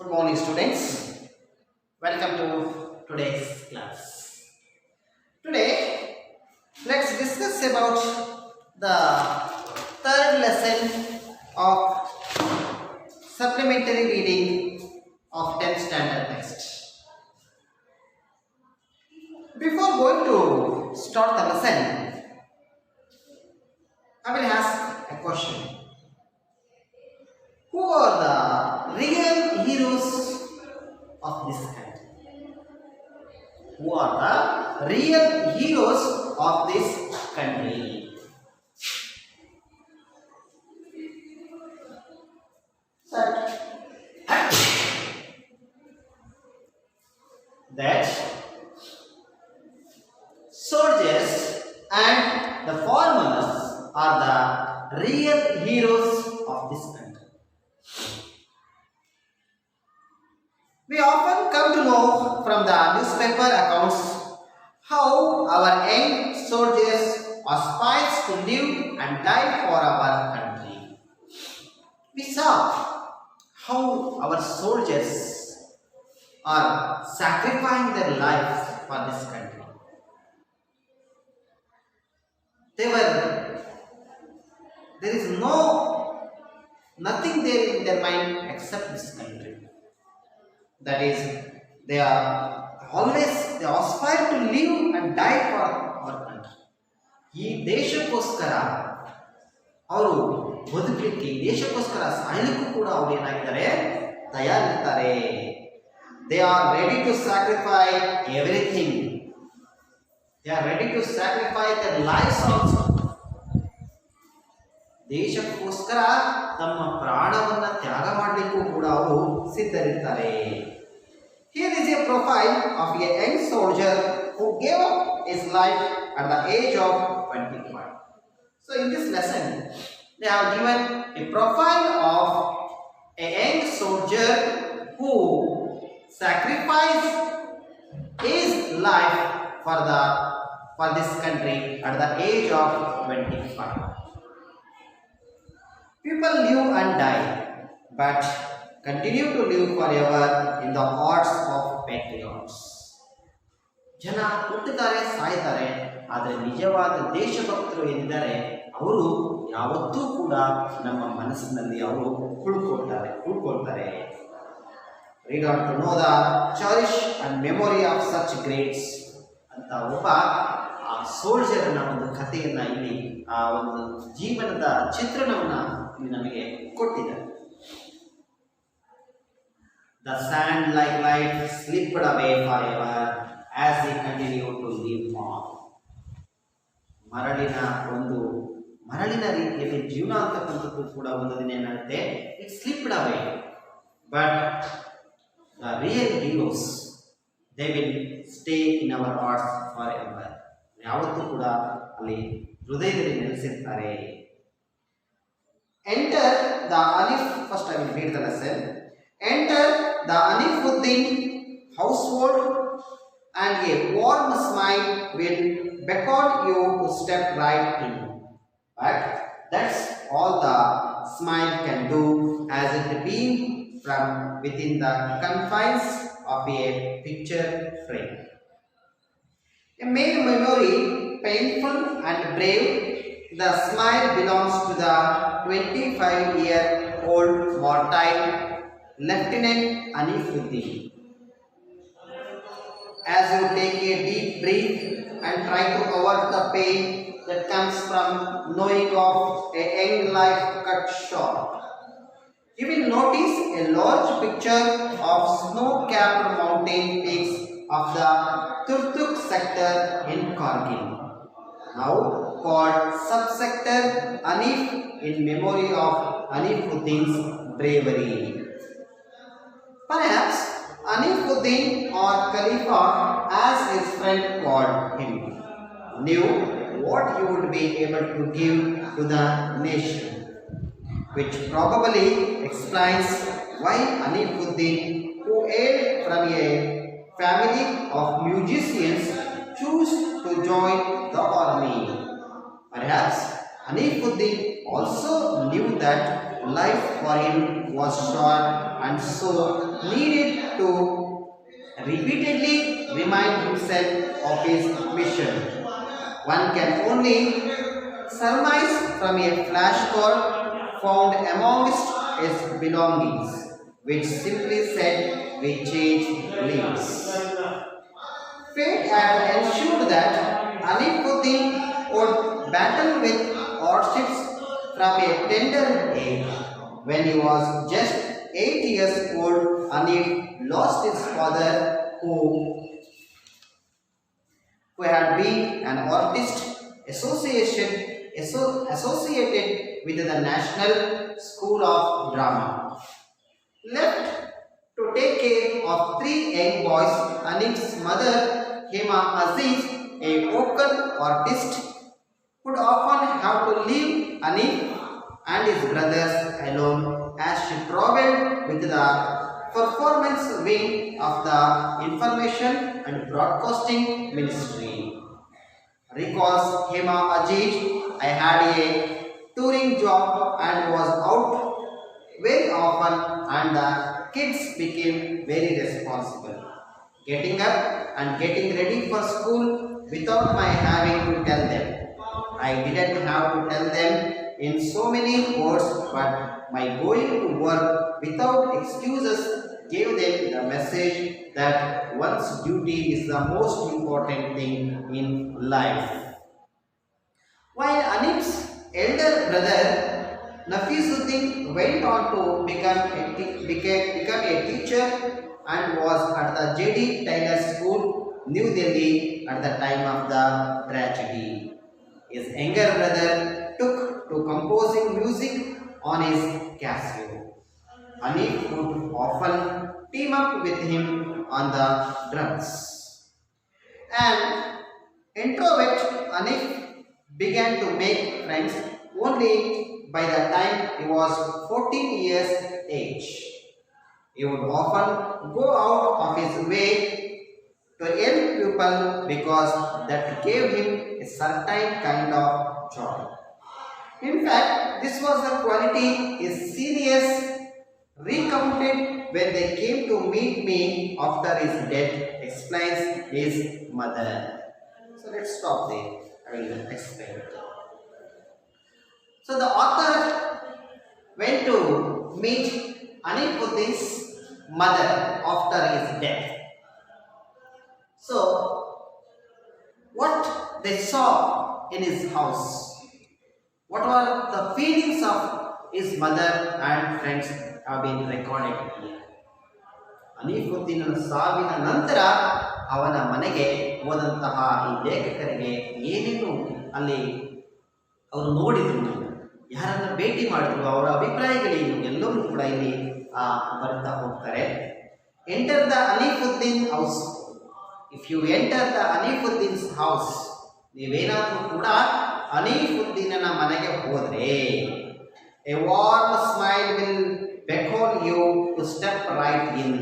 Good morning, students. Welcome to today's class. Today, let's discuss about the third lesson of supplementary reading of 10th standard text. Before going to start the lesson, I will ask a question. Who are the real heroes of this country? Who are the real heroes of this country? That soldiers and the farmers are the real heroes of this country. We often come to know from the newspaper accounts how our young soldiers aspire to live and die for our country. We saw how our soldiers are sacrificing their lives for this country. There is nothing there in their mind except this country. That is, they aspire to live and die for our country. ಈ ದೇಶಕ್ಕೋಸ್ಕರ ಅವರು ಬದುಕಲಿಕ್ಕೆ ಈ ದೇಶಕ್ಕೋಸ್ಕರ ಸಾಯಲಿಕ್ಕೂ ಕೂಡ ಅವರು ಏನಾಗಿದ್ದಾರೆ ತಯಾರಿರ್ತಾರೆ. They are ready to sacrifice everything. They are ready to sacrifice their lives also. ದೇಶಕ್ಕೋಸ್ಕರ ತಮ್ಮ ಪ್ರಾಣವನ್ನ ತ್ಯಾಗ ಮಾಡಲಿಕ್ಕೂ ಕೂಡ ಅವರು ಸಿದ್ಧರಿರ್ತಾರೆ. Here is a profile of a young soldier who gave up his life at the age of 25. So in this lesson, they have given a profile of a young soldier who sacrificed his life for this country at the age of 25. People live and die, but continue to live forever in the hearts of patriots. ಜನ ಹುಟ್ಟುತ್ತಾರೆ, ಸಾಯ್ತಾರೆ, ಆದರೆ ನಿಜವಾದ ದೇಶಭಕ್ತರು ಏನಿದ್ದಾರೆ ಅವರು ಯಾವತ್ತೂ ಕೂಡ ನಮ್ಮ ಮನಸ್ಸಿನಲ್ಲಿ ಅವರು ಉಳ್ಕೊಳ್ತಾರೆ. We got to know the cherish and memory of such greats ಅಂತ ಒಬ್ಬ ಆ ಸೋಲ್ಜರ್ನ ಒಂದು ಕಥೆಯನ್ನ ಇಲ್ಲಿ ಆ ಒಂದು ಜೀವನದ ಚಿತ್ರಣವನ್ನ ಇಲ್ಲಿ ನಮಗೆ ಕೊಟ್ಟಿದ್ದಾರೆ. The sand like life slipped away forever as he continued to live on. ಮರಳಿನ ರೀತಿಯಲ್ಲಿ ಜೀವನ ಅಂತಕ್ಕಂಥದ್ದು ಕೂಡ ಒಂದು ದಿನ ಏನಾಗುತ್ತೆ, it slipped away. But the real heroes, they will stay in our hearts forever. ಯಾವತ್ತೂ ಕೂಡ ಅಲ್ಲಿ ಹೃದಯದಲ್ಲಿ ನೆಲೆಸಿರ್ತಾರೆ. Enter the Alif. First I will read the lesson. Enter the Alifuddin household, and a warm smile will beckon you to step right in. But that's all the smile can do, as it being from within the confines of a picture frame. A mere memory, painful and brave, the smile belongs to the 25-year-old martyr, Lieutenant Alifuddin. As you take a deep breath and try to avert the pain that comes from knowing of a young life cut short, you will notice a large picture of snow-capped mountain peaks of the Turtuk sector in Kargil, now called subsector Anif, in memory of Alifuddin's bravery. Perhaps Alifuddin, or Khalifa as his friend called him, knew what he would be able to give to the nation, which probably explains why Alifuddin, who hailed from a family of musicians, chose to join the army. Perhaps Alifuddin also knew knew that life for him was short and so needed to repeatedly remind himself of his mission. One can only surmise from a flashcard found amongst his belongings, which simply said, "We change lives." Fate had ensured that Alifuddin would battle with hardships from a tender age. When he was just 8 years old, Anif lost his father, who had been an artist associated with the National School of Drama. Left to take care of three young boys, Anif's mother, Hema Aziz, a vocal artist, would often have to leave Anif and his brothers alone as she traveled with the performance wing of the Information and Broadcasting Ministry. Recalls Hema Aziz, "I had a touring job and was out very often, and the kids became very responsible, getting up and getting ready for school without my having to tell them. I didn't have to tell them in so many words, but my going to work without excuses gave them the message that one's duty is the most important thing in life." While Anif's elder brother Nafisuddin went on to become a teacher and was at the J.D. Taylor School, New Delhi at the time of the tragedy. His younger brother took to composing music on his Casio. Anif would often team up with him on the drums. And introvert Anif began to make friends only by the time he was 14 years age. He would often go out of his way to help people because that gave him a certain kind of joy. In fact, this was a quality his seniors recounted when they came to meet me after his death, explains his mother. So let's stop there. I will explain. So the author went to meet Anifuddin's mother after his death. So what they saw in his house, what were the feelings of his mother and friends have been recorded here. Anifuddin ಸಾವಿನ ನಂತರ ಅವನ ಮನೆಗೆ ಹೋದಂತಹ ಈ ಲೇಖಕರಿಗೆ ಏನೇನು ಅಲ್ಲಿ ಅವರು ನೋಡಿದ್ರು, ಯಾರನ್ನ ಭೇಟಿ ಮಾಡಿದ್ರು, ಅವರ ಅಭಿಪ್ರಾಯಗಳೇನು ಎಲ್ಲವೂ ಕೂಡ ಇಲ್ಲಿ ಬರುತ್ತಾ ಹೋಗ್ತಾರೆ. Enter the Haneefuddin house. If you enter the Haneefuddin's house, ನೀವೇನಾದರೂ ಕೂಡ ಅನಿಫುದ್ದೀನನ ಮನೆಗೆ ಹೋದರೆ, a warm smile will beckon you to step right in.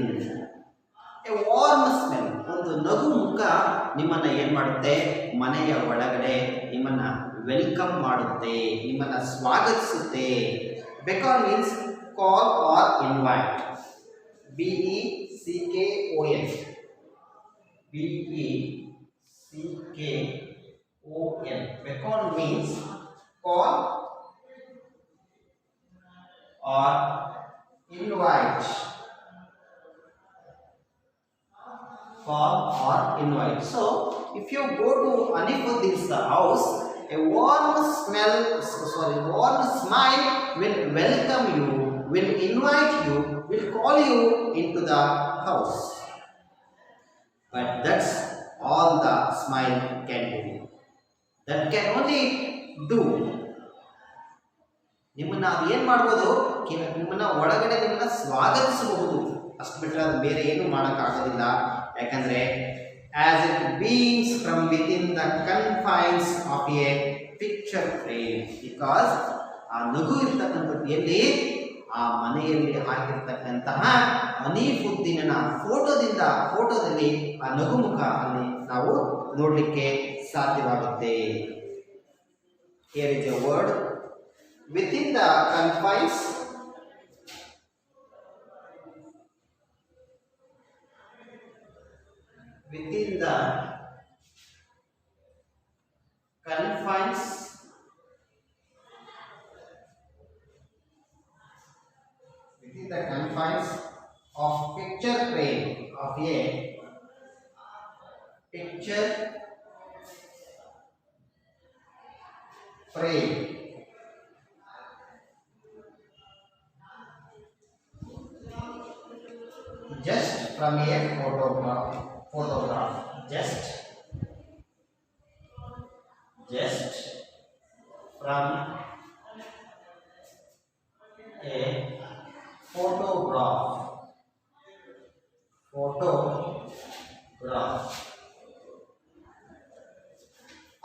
A warm smell, ಒಂದು ನಗು ಮುಖ ನಿಮ್ಮನ್ನ ಏನ್ ಮಾಡುತ್ತೆ, ಮನೆಯ ಒಳಗಡೆ ನಿಮ್ಮನ್ನ ವೆಲ್ಕಮ್ ಮಾಡುತ್ತೆ, ನಿಮ್ಮನ್ನ ಸ್ವಾಗತಿಸುತ್ತೆ. beckon means call or invite. BECKON, BECKON. beckon means call or invite. Call or invite. So if you go to Anifuddin's house, a warm smile will welcome you, will invite you, will call you into the house. But that's all the smile can do. That can only do. ನಿಮ್ಮನ್ನ ಅದು ಏನು ಮಾಡ್ಬೋದು, ನಿಮ್ಮನ್ನ ಒಳಗಡೆ ನಿಮ್ಮನ್ನ ಸ್ವಾಗತಿಸಬಹುದು, ಅಷ್ಟು ಬಿಟ್ಟರೆ ಅದು ಬೇರೆ ಏನು ಮಾಡೋಕ್ಕಾಗೋದಿಲ್ಲ. ಯಾಕಂದರೆ as it beams from within the confines of a picture frame, because ಆ ನಗು ಇರ್ತಕ್ಕಂಥದ್ದು ಎಲ್ಲಿ, ಆ ಮನೆಯಲ್ಲಿ ಹಾಕಿರ್ತಕ್ಕಂತಹ ಅನಿಫುದ್ದೀನನ ಫೋಟೋದಲ್ಲಿ ಆ ನಗುಮುಖ ಅಲ್ಲಿ ನಾವು ನೋಡಲಿಕ್ಕೆ ಸಾಧ್ಯವಾಗುತ್ತೆ. Here is a word within the confines within the confines within the confines of picture frame of a picture frame just from a photograph just from a photograph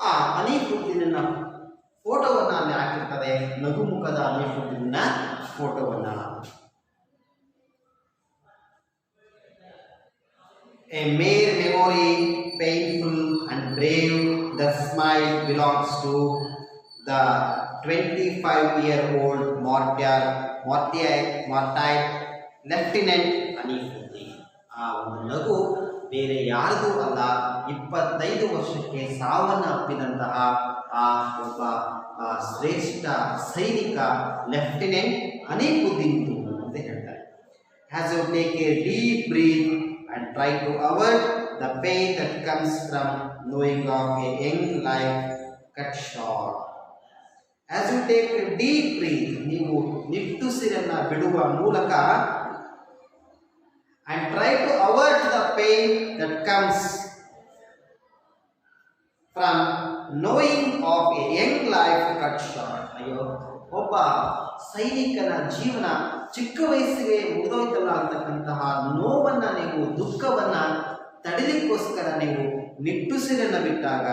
ಆ ಅನಿಫುದ್ದಿನ ಫೋಟೋವನ್ನು ಅಲ್ಲಿ ಹಾಕಿರ್ತದೆ, ನಗುಮುಖದ ಅನಿಫುದ್ದಿನ ಫೋಟೋವನ್ನು. A mere memory, painful and brave, the smile belongs to the 25-year-old martyr Lieutenant Anifuddin. ಆ ಒಂದು ನಗು ಬೇರೆ ಯಾರಿಗೂ ಅಲ್ಲ, 25 ವರ್ಷಕ್ಕೆ ಸಾವನ್ನಪ್ಪಿದಂತಹ ಆ ಒಬ್ಬ ಶ್ರೇಷ್ಠ ಸೈನಿಕ ಲೆಫ್ಟಿನೆಂಟ್ ಅನಿಫುದ್ದೀನ್ ಅಂತ ಹೇಳ್ತಾರೆ. As you take a deep breath and try to avoid the pain that comes from knowing of a young life cut short. As you take a deep breath, ನೀವು ನಿಟ್ಟುಸಿರನ್ನ ಬಿಡುವ ಮೂಲಕ and try to avoid the pain that comes from knowing of a young life cut short. ಅಯ್ಯೋ, ಒಬ್ಬ ಸೈನಿಕನ ಜೀವನ ಚಿಕ್ಕ ವಯಸ್ಸಿಗೆ ಮುಗಿದೋಯ್ತಲ್ಲ ಅಂತಕ್ಕಂತಹ ನೋವನ್ನ ನೀವು, ದುಃಖವನ್ನ ತಡೆಯಲಿಕ್ಕೋಸ್ಕರ ನೀವು ನಿಟ್ಟುಸಿರನ್ನ ಬಿಟ್ಟಾಗ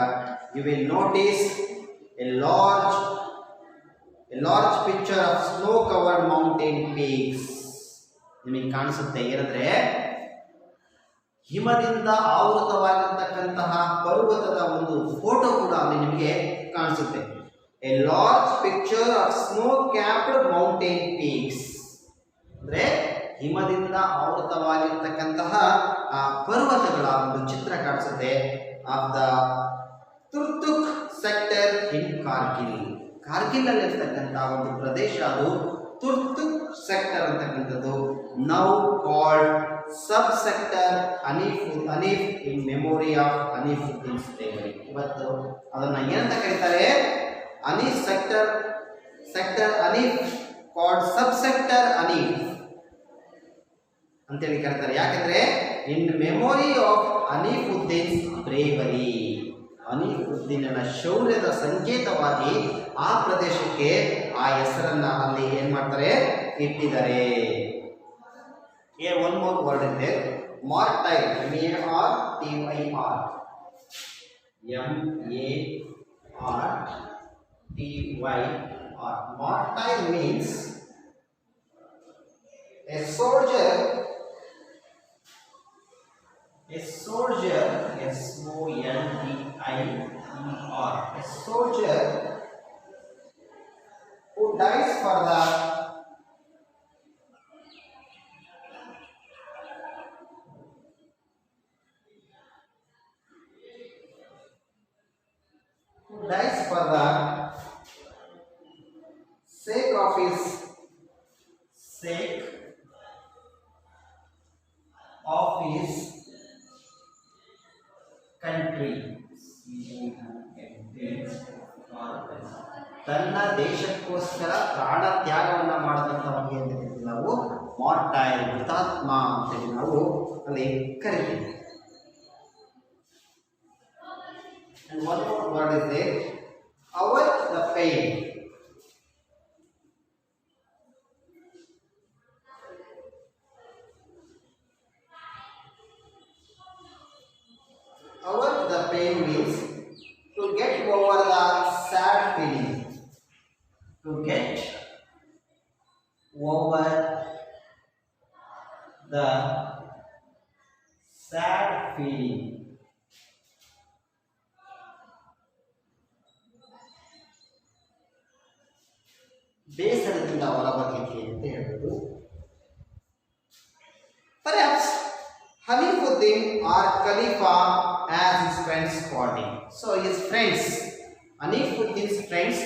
you will notice a large picture of snow covered mountain peaks. ನಿಮಗೆ ಕಾಣಿಸುತ್ತೆ ಏನಂದ್ರೆ ಹಿಮದಿಂದ ಆವೃತವಾಗಿರ್ತಕ್ಕಂತಹ ಪರ್ವತದ ಒಂದು ಫೋಟೋ ಕೂಡ ಅಲ್ಲಿ ನಿಮಗೆ ಕಾಣಿಸುತ್ತೆ. A large picture of snow capped mountain peaks. ಅಂದ್ರೆ ಹಿಮದಿಂದ ಆವೃತವಾಗಿರ್ತಕ್ಕಂತಹ ಆ ಪರ್ವತಗಳ ಒಂದು ಚಿತ್ರ ಕಾಣಿಸುತ್ತೆ. Of the Turtuk sector in Kargil. Kargil ಅಲ್ಲಿ ಇರ್ತಕ್ಕಂತಹ ಒಂದು ಪ್ರದೇಶ, ಅದು ತುರ್ತುಕ್ ಸೆಕ್ಟರ್ ಅಂತಕ್ಕಂಥದ್ದು. Now called sub sector Haneef in memory of Haneefuddin's ಡೈರಿ. ಇವತ್ತು ಅದನ್ನ ಏನಂತ ಕರೀತಾರೆ? Haneef sector Haneef called sub sector Haneef ಅಂತೇಳಿ ಕರೀತಾರೆ. ಯಾಕಂದ್ರೆ in memory of Haneefuddin's bravery, ಅನಿಫುದ್ದೀನನ ಶೌರ್ಯದ ಸಂಕೇತವಾಗಿ ಆ ಪ್ರದೇಶಕ್ಕೆ ಆ ಹೆಸರನ್ನ ಅಲ್ಲಿ ಏನ್ ಮಾಡ್ತಾರೆ, ಇಟ್ಟಿದ್ದಾರೆ. Here one more word is there, martyr, M-A-R-T-Y-R. Martyr means a soldier, S-O-N-D-I-E-R, a soldier who dies for the sake of his country. ತನ್ನ ದೇಶಕ್ಕೋಸ್ಕರ ಪ್ರಾಣ ತ್ಯಾಗವನ್ನ ಮಾಡದಂತವನಿಗೆ ಅಂತ ನಾವು ಮಾರ್ಟೈರ್, ಹುತಾತ್ಮ ಅಂತೇಳಿ ನಾವು ಅಲ್ಲಿ ಕರಿತೀವಿ. And one more word is there, avoid the pain. Avoid the pain means to get over the sad feeling. To get over the sad feeling. ದೇಶದಿಂದ ಹೊರಬರಲಿಕ್ಕೆ ಅಂತ ಹೇಳೋದು. Perhaps Hanifuddin or Khalifa as his friends called him. So his friends, Hanifuddin's friends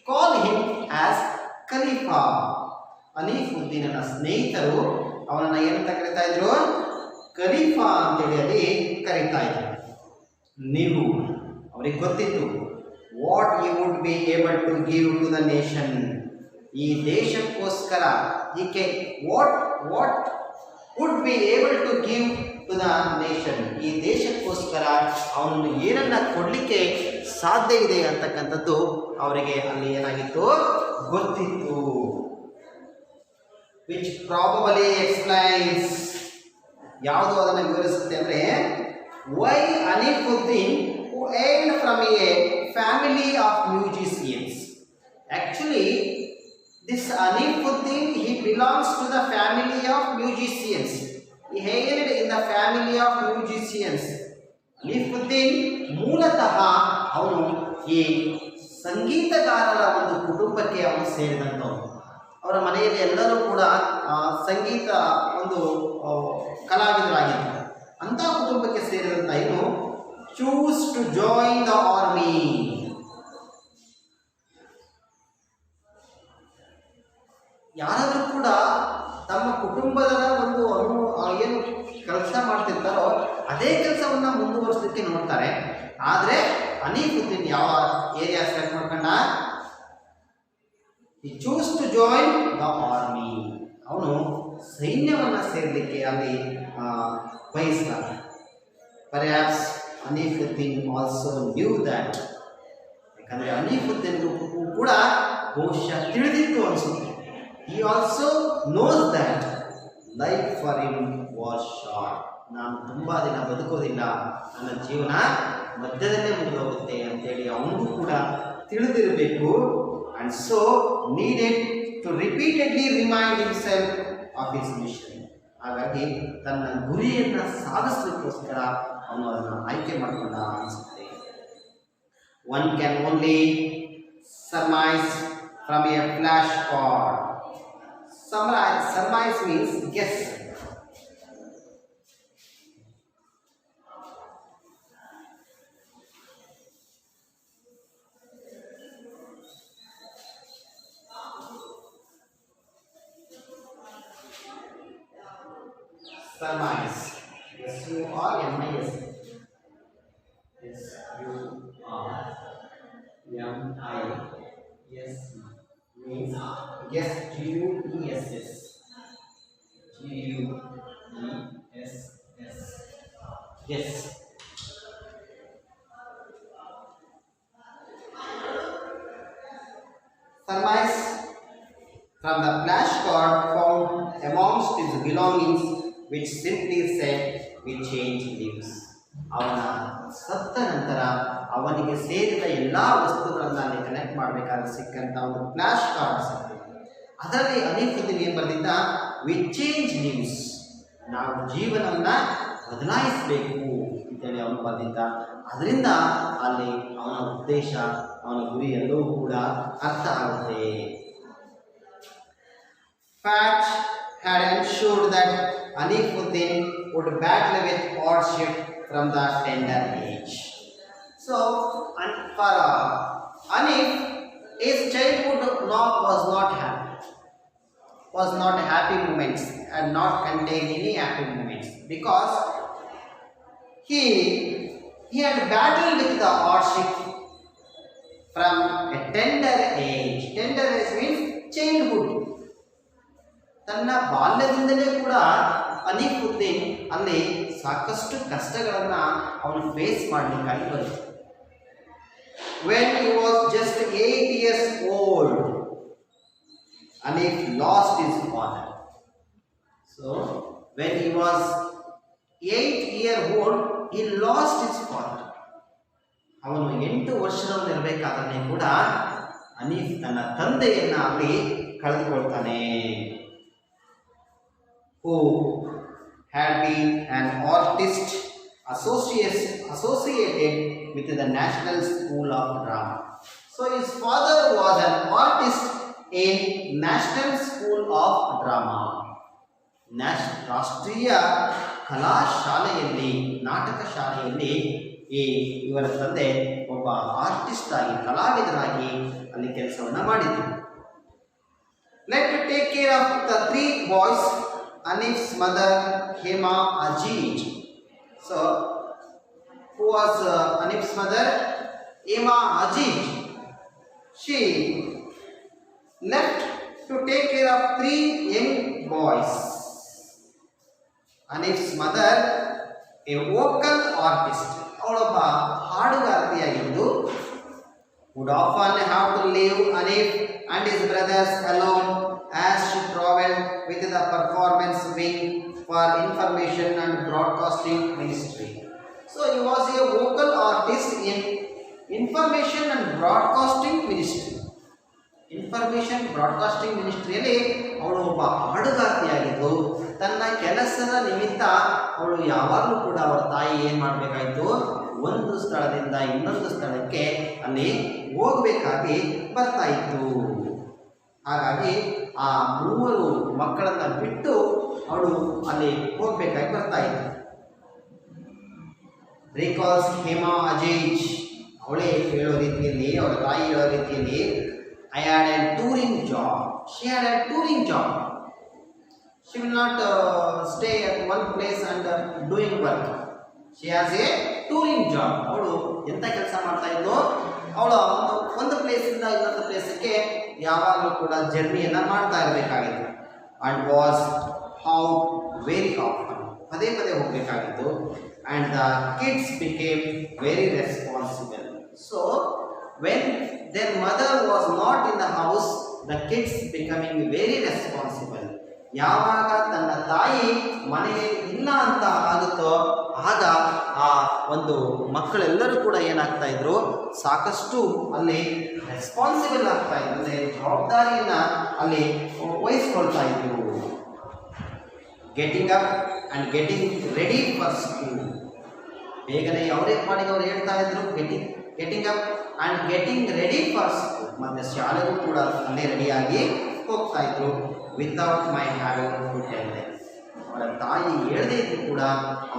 call him as Khalifa. ಹನೀಫುದ್ದೀನನ ಸ್ನೇಹಿತರು ಅವನನ್ನ ಏನಂತ ಕರೀತಾ ಇದ್ರು? Khalifa ಅಂತೇಳಿ ಅಲ್ಲಿ ಕರೀತಾ ಇದ್ರು. ನೀವು ಅವರಿಗೆ ಗೊತ್ತಿತ್ತು what you would be able to give to the nation. ಈ ದೇಶಕ್ಕೋಸ್ಕರ ಈಕೆ what would be able to give to the nation. ಈ ದೇಶಕ್ಕೋಸ್ಕರ ಅವನು ಏನನ್ನ ಕೊಡಲಿಕ್ಕೆ ಸಾಧ್ಯ ಇದೆ ಅಂತಕ್ಕಂಥದ್ದು ಅವರಿಗೆ ಅಲ್ಲಿ ಏನಾಗಿತ್ತು? ಗೊತ್ತಿತ್ತು. ವಿಚ್ ಪ್ರಾಬಬಲಿ ಎಕ್ಸ್ಪ್ಲೈನ್ಸ್, ಯಾವುದು ಅದನ್ನು ವಿವರಿಸುತ್ತೆ ಅಂದರೆ, Y Hanifuddin who hailed from a family of musicians. Actually, this Hanifuddin, he belongs to the family of musicians. He hailed in the family of musicians. Hanifuddin ಮೂಲತಃ ಅವನು ಈ ಸಂಗೀತಗಾರರ ಒಂದು ಕುಟುಂಬಕ್ಕೆ ಅವನು ಸೇರಿದಂಥವನು. ಅವರ ಮನೆಯಲ್ಲಿ ಎಲ್ಲರೂ ಕೂಡ ಸಂಗೀತ ಒಂದು ಕಲಾವಿದರಾಗಿದ್ದರು. ಅಂಥ ಕುಟುಂಬಕ್ಕೆ ಸೇರಿದಂಥ ಇವನು choose to join the army. ಯಾರಾದರೂ ಕೂಡ ತಮ್ಮ ಕುಟುಂಬದ ಒಂದು ಏನು ಕೆಲಸ ಮಾಡ್ತಿರ್ತಾರೋ ಅದೇ ಕೆಲಸವನ್ನು ಮುಂದುವರಿಸಲಿಕ್ಕೆ ನೋಡ್ತಾರೆ. ಆದರೆ ಹನೀಫುದ್ದೀನ್ ಯಾವ ಏರಿಯಾ ಸೆಲೆಕ್ಟ್ ಮಾಡ್ಕೊಂಡ? he chose to join the army. ಅವನು ಸೈನ್ಯವನ್ನು ಸೇರಲಿಕ್ಕೆ ಅಲ್ಲಿ ಬಯಸ್ತಾನೆ. Perhaps Hanifuddin also knew that. ಯಾಕಂದರೆ ಹನೀಫುದ್ದೀನ್ಗೂ ಕೂಡ ಬಹುಶಃ ತಿಳಿದಿತ್ತು ಅನಿಸುತ್ತೆ. He also knows that life for him was short. ನಾನು ತುಂಬ ದಿನ ಬದುಕೋದಿಲ್ಲ, ನನ್ನ ಜೀವನ ಮಧ್ಯದಲ್ಲೇ ಮುಗಿದೋಗುತ್ತೆ ಅಂತೇಳಿ ಅವನಿಗೂ ಕೂಡ ತಿಳಿದಿರಬೇಕು. And so needed to repeatedly remind himself of his mission. ಹಾಗಾಗಿ ತನ್ನ ಗುರಿಯನ್ನು ಸಾಧಿಸಲಿಕ್ಕೋಸ್ಕರ ಅವನು ಅದನ್ನು ಆಯ್ಕೆ ಮಾಡಿಕೊಂಡ ಅನಿಸುತ್ತೆ. One can only surmise from a flash card. Surmise means guess. Surmise. S-U-R-M-I-S. S-U-R-M-I-S means guess. G-U-E-S-S. G-U-E-S-S. Guess. Surmise from the flashcard found amongst his belongings, which simply said, we change lives. ಅವನ ಸತ್ತ ನಂತರ ಅವನಿಗೆ ಸೇರಿದ ಎಲ್ಲ ವಸ್ತುಗಳನ್ನು ಅಲ್ಲಿ connect ಮಾಡಬೇಕಾದ್ರೆ ಸಿಕ್ಕಂಥ ಒಂದು ಫ್ಲಾಶ್ ಕಾರ್ಡ್ಸ್. ಅದರಲ್ಲಿ ಹನೀಫುದ್ದೀನ್ ಏನು ಬರೆದಿದ್ದ? ವಿ ಚೇಂಜ್ ಲಿವ್ಸ್, ನಾವು ಜೀವನವನ್ನು ಬದಲಾಯಿಸಬೇಕು ಅಂತೇಳಿ ಅವನು ಬರೆದಿದ್ದ. ಅದರಿಂದ ಅಲ್ಲಿ ಅವನ ಉದ್ದೇಶ, ಅವನ ಗುರಿ ಎಲ್ಲವೂ ಕೂಡ ಅರ್ಥ ಆಗುತ್ತೆ. Fact had ensured that Hanifuddin would battle with hardship from the tender age. So, and for Hanif, his childhood was not happy moments and not contain any happy moments, because he had battled with the hardship from a tender age. Tender age means childhood. ತನ್ನ ಬಾಲ್ಯದಿಂದಲೇ ಕೂಡ ಹನೀಫುದ್ದೀನ್ ಅಲ್ಲಿ ಸಾಕಷ್ಟು ಕಷ್ಟಗಳನ್ನು ಅವನು face ಮಾಡಲಿಕ್ಕಾಗಿ ಬಂತು. When he was just 8 years old, Hanif lost his father. So, when he was 8 years old, he lost his father. ಅವನು 8 ವರ್ಷದವನಿರಬೇಕಾದ್ರೆ ಕೂಡ ಹನೀಫ್ ತನ್ನ ತಂದೆಯನ್ನು ಅಲ್ಲಿ ಕಳೆದುಕೊಳ್ತಾನೆ. Who had been an artist associated with the National School of Drama. So his father was an artist in National School of Drama. ರಾಷ್ಟ್ರೀಯ ಕಲಾ ಶಾಲೆಯಲ್ಲಿ, ನಾಟಕ ಶಾಲೆಯಲ್ಲಿ ಇವರ ತಂದೆ ಒಬ್ಬ ಆರ್ಟಿಸ್ಟ್ ಆಗಿ, ಕಲಾವಿದರಾಗಿ ಅಲ್ಲಿ ಕೆಲಸವನ್ನು ಮಾಡಿದ್ರು. Let take care of the 3 boys. Anif's mother, Hema Aziz. So, who was Anif's mother? Hema Aziz. She left to take care of 3 young boys. Anif's mother, a vocal artist. ಅವಳೊಬ್ಬ ಹಾಡುಗಾರ್ತಿಯಾಗಿದ್ದು, would often have to leave Anif and his brothers alone as she traveled with the performance wing for information and broadcasting ministry. So he was a vocal artist in information and broadcasting ministry. Information broadcasting ಮಿನಿಸ್ಟ್ರಿಯಲ್ಲಿ ಅವಳು ಒಬ್ಬ ಹಾಡುಗಾರ್ತಿಯಾಗಿದ್ದು, ತನ್ನ ಕೆಲಸದ ನಿಮಿತ್ತ ಅವಳು ಯಾವಾಗಲೂ ಕೂಡ ಅವರ ತಾಯಿ ಏನು ಮಾಡಬೇಕಾಯಿತು, ಒಂದು ಸ್ಥಳದಿಂದ ಇನ್ನೊಂದು ಸ್ಥಳಕ್ಕೆ ಅಲ್ಲಿ ಹೋಗಬೇಕಾಗಿ ಬರ್ತಾ ಇತ್ತು. ಹಾಗಾಗಿ ಆ 3 ಮಕ್ಕಳನ್ನು ಬಿಟ್ಟು ಅವಳು ಅಲ್ಲಿ ಹೋಗಬೇಕಾಗಿ ಬರ್ತಾ ಇತ್ತು. ರಿಕಾಲ್ಸ್ ಹೇಮಾ ಅಜೀಜ್, ಅವಳೇ ಹೇಳೋ ರೀತಿಯಲ್ಲಿ, ಅವಳ ತಾಯಿ ಹೇಳೋ ರೀತಿಯಲ್ಲಿ, I had a touring job. She had a touring job. She will not stay at one place and doing work. She has a touring job. ಅವಳು ಎಂಥ ಕೆಲಸ ಮಾಡ್ತಾ ಇದ್ದು, ಅವಳು ಒಂದು ಪ್ಲೇಸಿಂದ ಇನ್ನೊಂದು ಪ್ಲೇಸಿಗೆ ಯಾವಾಗಲೂ ಕೂಡ ಜರ್ನಿಯನ್ನು ಮಾಡ್ತಾ ಇರಬೇಕಾಗಿತ್ತು. And was how very often, ಪದೇ ಪದೇ ಹೋಗಬೇಕಾಗಿತ್ತು. And the kids became very responsible. So when their mother was not in the house, the kids becoming very responsible. ಯಾವಾಗ ತನ್ನ ತಾಯಿ ಮನೆಗೆ ಇಲ್ಲ ಅಂತ ಆಗುತ್ತೋ ಆಗ ಆ ಒಂದು ಮಕ್ಕಳೆಲ್ಲರೂ ಕೂಡ ಏನಾಗ್ತಾ ಇದ್ರು, ಸಾಕಷ್ಟು ಅಲ್ಲಿ ರೆಸ್ಪಾನ್ಸಿಬಲ್ ಆಗ್ತಾ ಇದ್ರು, ಅಂದರೆ ಜವಾಬ್ದಾರಿಯನ್ನು ಅಲ್ಲಿ ವಹಿಸ್ಕೊಳ್ತಾ ಇದ್ರು. Getting up and getting ready for school. ಬೇಗನೆ ಅವರೇ ಮಾಡಿಗೆ ಅವ್ರು ಹೇಳ್ತಾ ಇದ್ರು, getting up and getting ready for school. ಮತ್ತು ಶಾಲೆಗೂ ಕೂಡ ಅಲ್ಲೇ ರೆಡಿಯಾಗಿ ಹೋಗ್ತಾ ಇದ್ರು. Without my having to tell them. ಅವರ ತಾಯಿ ಹೇಳದೇ ಇದ್ರು ಕೂಡ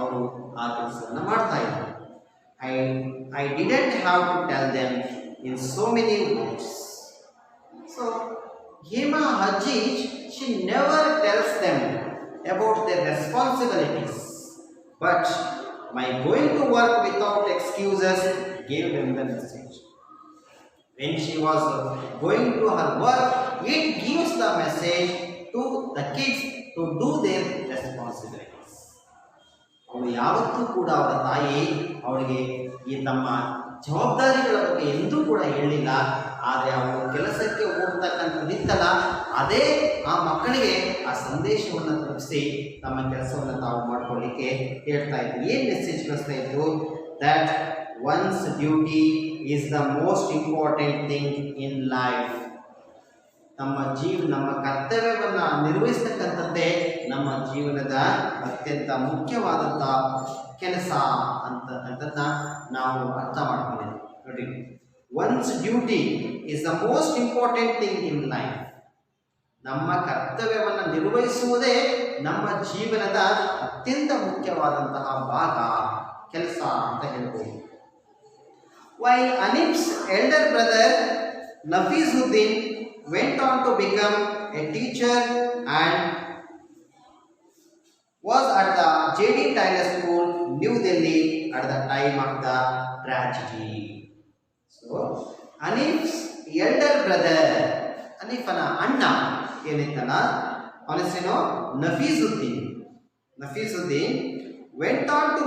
ಅವರು ಆ ಕೆಲಸವನ್ನು ಮಾಡ್ತಾ ಇದ್ರು. I didn't have to tell them in so many words. So Hema Aziz, she never tells them about their responsibilities, but my going to work without excuses gave them the message. When she was going to her work, it gives the message to the kids to do their responsibilities. ಅವಳು ಯಾವತ್ತೂ ಕೂಡ ಅವರ ತಾಯಿ ಅವಳಿಗೆ ಈ ತಮ್ಮ ಜವಾಬ್ದಾರಿಗಳ ಬಗ್ಗೆ ಎಂದೂ ಕೂಡ ಹೇಳಲಿಲ್ಲ. ಆದರೆ ಅವಳು ಕೆಲಸಕ್ಕೆ ಹೋಗ್ತಕ್ಕಂಥದ್ದಿತ್ತಲ್ಲ, ಅದೇ ಆ ಮಕ್ಕಳಿಗೆ ಆ ಸಂದೇಶವನ್ನು ತಲುಪಿಸಿ ತಮ್ಮ ಕೆಲಸವನ್ನು ತಾವು ಮಾಡ್ಕೊಳ್ಳಿಕ್ಕೆ ಹೇಳ್ತಾ ಇದ್ರು. ಏನು ಮೆಸೇಜ್ ಕಳಿಸ್ತಾ ಇದ್ರು? That once duty is the most important thing in life. ನಮ್ಮ ಕರ್ತವ್ಯವನ್ನು ನಿರ್ವಹಿಸ್ತಕ್ಕಂಥದ್ದೇ ನಮ್ಮ ಜೀವನದ ಅತ್ಯಂತ ಮುಖ್ಯವಾದಂಥ ಕೆಲಸ ಅಂತಕ್ಕಂಥದ್ದನ್ನ ನಾವು ಅರ್ಥ ಮಾಡ್ಕೊಂಡಿದ್ದೀವಿ. ನೋಡಿ, once duty is the most important thing in life. ನಮ್ಮ ಕರ್ತವ್ಯವನ್ನು ನಿರ್ವಹಿಸುವುದೇ ನಮ್ಮ ಜೀವನದ ಅತ್ಯಂತ ಮುಖ್ಯವಾದಂತಹ ಭಾಗ, ಕೆಲಸ ಅಂತ ಹೇಳ್ಬೋದು. While Anif's elder brother Nafizuddin went on to become a teacher and was at the J.D. Taylor School, New Delhi at the time of the tragedy. So, Anif's elder brother, Anifana Anna, ಏನಿತ್ತಲ್ಲ ಅವನ ಹೆಸರೇನು ನಫೀಸುದ್ದೀನ್ went on to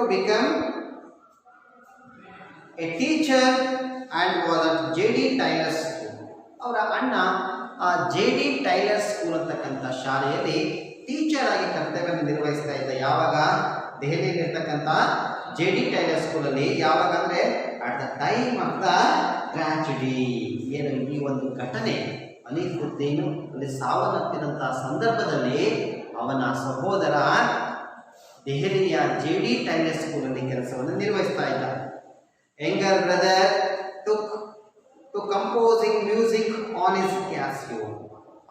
become a teacher and was at J.D. Taylor School. ಅವರ ಅಣ್ಣ ಆ J.D. Taylor School ಅಂತಕ್ಕಂಥ ಶಾಲೆಯಲ್ಲಿ teacher ಆಗಿ ಕರ್ತವ್ಯವನ್ನು ನಿರ್ವಹಿಸ್ತಾ ಇದ್ದ. ಯಾವಾಗ? ದೆಹಲಿಯಲ್ಲಿ ಇರ್ತಕ್ಕಂಥ J.D. Taylor ಸ್ಕೂಲಲ್ಲಿ. ಯಾವಾಗ ಅಂದರೆ at the time of the tragedy. ಏನು ಈ ಒಂದು ಘಟನೆ, ಅನೀಫುದ್ದೀನು ಅಲ್ಲಿ ಸಾವನ್ನಪ್ಪಿದಂಥ ಸಂದರ್ಭದಲ್ಲಿ ಅವನ ಸಹೋದರ ದೆಹಲಿಯ J.D. Taylor ಸ್ಕೂಲಲ್ಲಿ ಕೆಲಸವನ್ನು ನಿರ್ವಹಿಸ್ತಾ ಇದ್ದ. Younger brother took composing music on his Casio.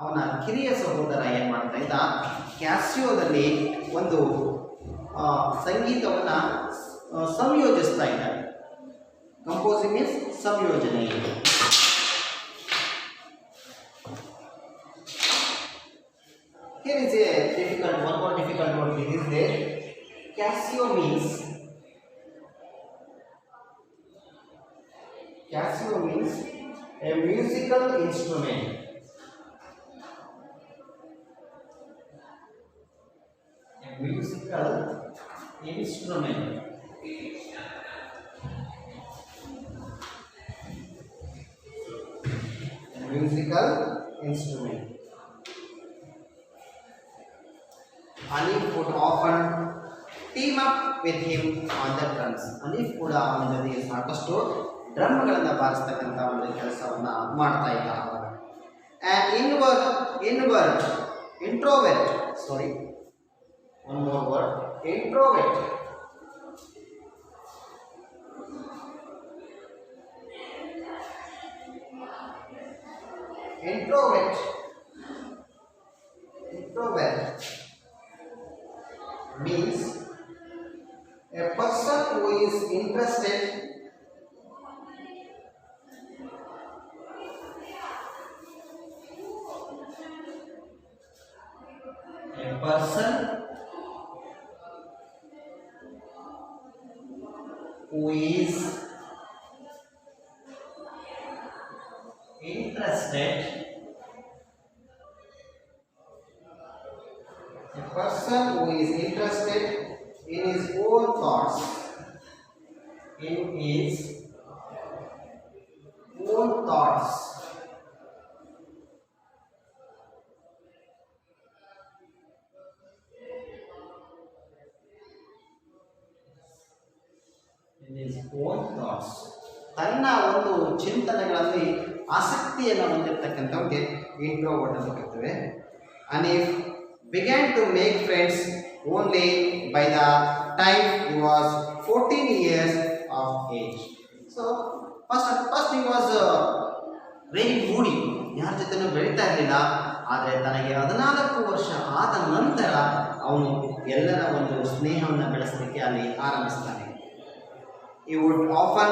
ಅವನ ಕಿರಿಯ ಸಹೋದರ ಏನು ಮಾಡ್ತಾ ಇದ್ದ, ಕ್ಯಾಸಿಯೋದಲ್ಲಿ ಒಂದು ಸಂಗೀತವನ್ನು ಸಂಯೋಜಿಸ್ತಾ ಇದ್ದಾರೆ. ಕಂಪೋಸಿಂಗ್ ಮೀನ್ಸ್ ಸಂಯೋಜನೆ. Here is a difficult, one more difficult word. This is there. Casio means a musical instrument. A musical instrument. A musical instrument. Hanif would often team up with him on the drums. Hanif ಕೂಡ ಅವನ ಜೊತೆಗೆ ಸಾಕಷ್ಟು ಡ್ರಮ್ಗಳನ್ನು ಬಾರಿಸ್ತಕ್ಕಂಥ ಒಂದು ಕೆಲಸವನ್ನು ಮಾಡ್ತಾ ಇದ್ದ. An introvert, sorry, one more word, introvert. Means a person who is interested who is interested in his own thoughts, ತನ್ನ ಒಂದು ಚಿಂತನೆಗಳಲ್ಲಿ ಆಸಕ್ತಿಯನ್ನು ಹೊಂದಿರತಕ್ಕಂಥವ್ರಿಗೆ ಇಂಟ್ರೋವರ್ಟ್ ಅಂತ ಕರಿತೇವೆ. And if began to make friends only by the time he was 14 years of age. So first he was very moody. ಯಾರ ಜೊತೆನೂ ಬೆಳೀತಾ ಇರಲಿಲ್ಲ. ಆದರೆ ತನಗೆ 14 ವರ್ಷ ಆದ ನಂತರ ಅವನು ಎಲ್ಲರ ಒಂದು ಸ್ನೇಹವನ್ನು ಬೆಳೆಸಲಿಕ್ಕೆ ಅಲ್ಲಿ ಆರಂಭಿಸ್ತಾನೆ. He would often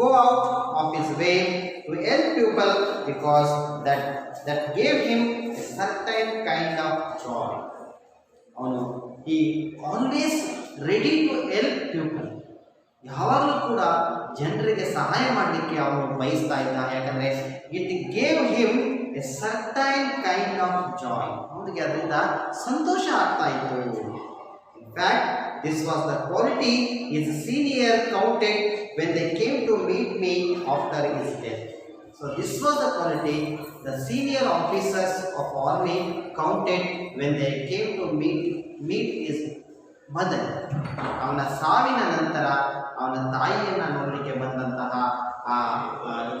go out of his way to help people because that gave him a certain kind of joy. He always ready to help people. ಯಾವಾಗಲೂ ಕೂಡ ಜನರಿಗೆ ಸಹಾಯ ಮಾಡಲಿಕ್ಕೆ ಅವನು ಬಯಸ್ತಾ ಇದ್ದ. ಯಾಕಂದರೆ it gave him A certain kind of Joy. ಅವನಿಗೆ ಅದರಿಂದ ಸಂತೋಷ ಆಗ್ತಾ ಇತ್ತು. In fact this was the quality his senior counted when they came to meet me after his death. So this was the quality the senior officers of army counted when they came to meet his mother. ಅವನ ಸಾವಿನ ನಂತರ ಅವನ ತಾಯಿಯನ್ನು ನೋಡಲಿಕ್ಕೆ ಬಂದಂತಹ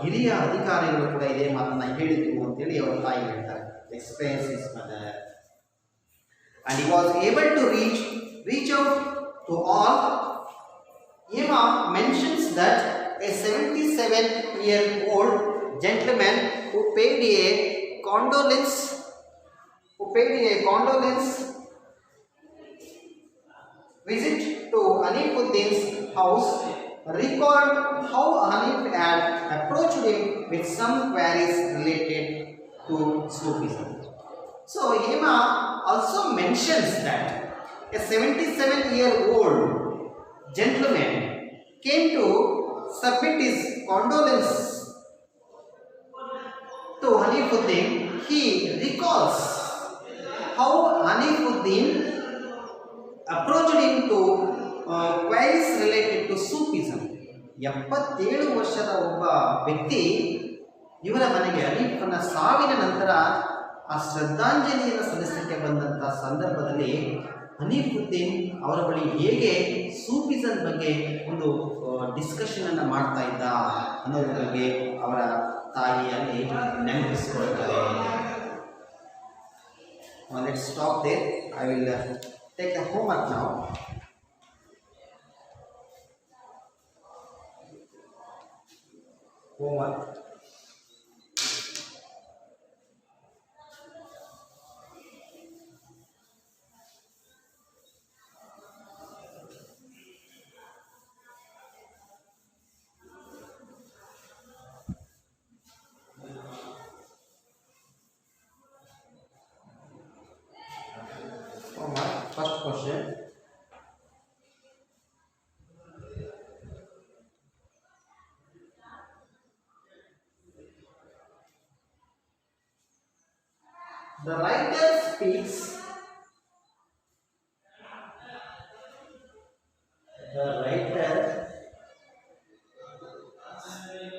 ಹಿರಿಯ ಅಧಿಕಾರಿಗಳು ಕೂಡ ಇದೇ ಮಾತನ್ನು ಹೇಳಿದ್ರು ಅಂತೇಳಿ ಅವರ ತಾಯಿ ಹೇಳ್ತಾರೆ. Experience his mother. And he was able to reach out to all. Ema mentions that a 77-year-old gentleman who paid a condolence visit to Hanifuddin's house recalled how Hanif had approached him with some queries related to Sufism. So Ema also mentions that a 77-year-old gentleman came to submit his condolence to Hanifuddin. He recalls how Hanifuddin approached him to queries related to Sufism. 77 ವರ್ಷದ ಒಬ್ಬ ವ್ಯಕ್ತಿ ಇವರ ಮನೆಗೆ ಹನೀಫನ ಸಾವಿನ ನಂತರ ಆ ಶ್ರದ್ಧಾಂಜಲಿಯನ್ನು ಸಲ್ಲಿಸಲಿಕ್ಕೆ ಬಂದಂಥ ಸಂದರ್ಭದಲ್ಲಿ ಹನೀಫುದ್ದೀನ್ ಅವರ ಬಳಿ ಹೇಗೆ ಸೂಫಿಸಂ ಬಗ್ಗೆ ಒಂದು ಡಿಸ್ಕಷನನ್ನು ಮಾಡ್ತಾ ಇದ್ದ ಅನ್ನೋದ್ರ ಬಗ್ಗೆ ಅವರ ತಾಯಿಯಲ್ಲಿ ನೆನಪಿಸಿಕೊಳ್ತಾರೆ. Let's stop there. I will take the homework now. Homework. The writer speaks. The writer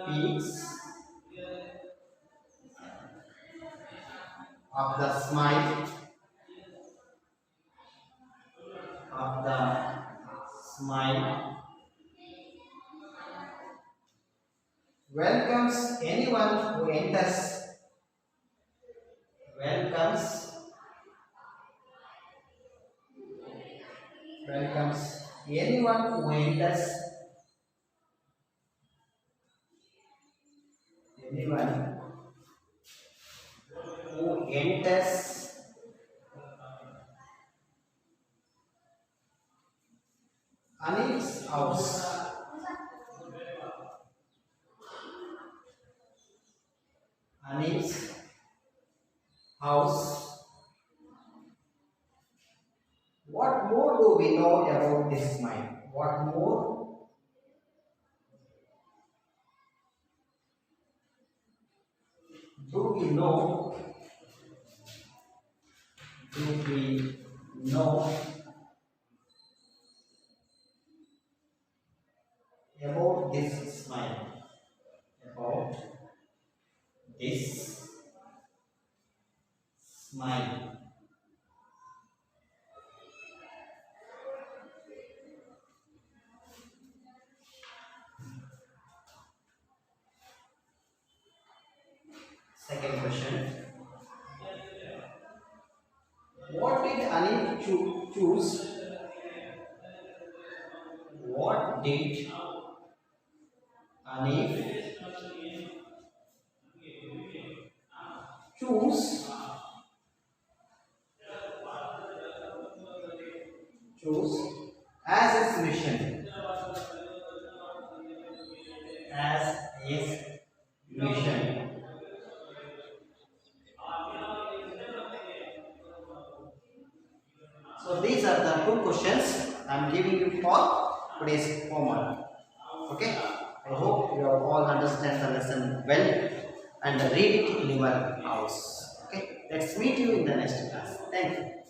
speaks of the smile, of the smile, welcomes anyone who enters, welcomes anyone who enters, anyone who enters Anil's house. Anil's house. What more do we know about this smile? What more do we know? Do we know about this smile? About this smile. Second question. What did Anil choose? What did Anil choose? As his mission. As his mission. So these are the two questions I am giving you for today's homework. Okay, I hope you have all understand the lesson well and read it in your house. Okay, let's meet you in the next class. Thank you.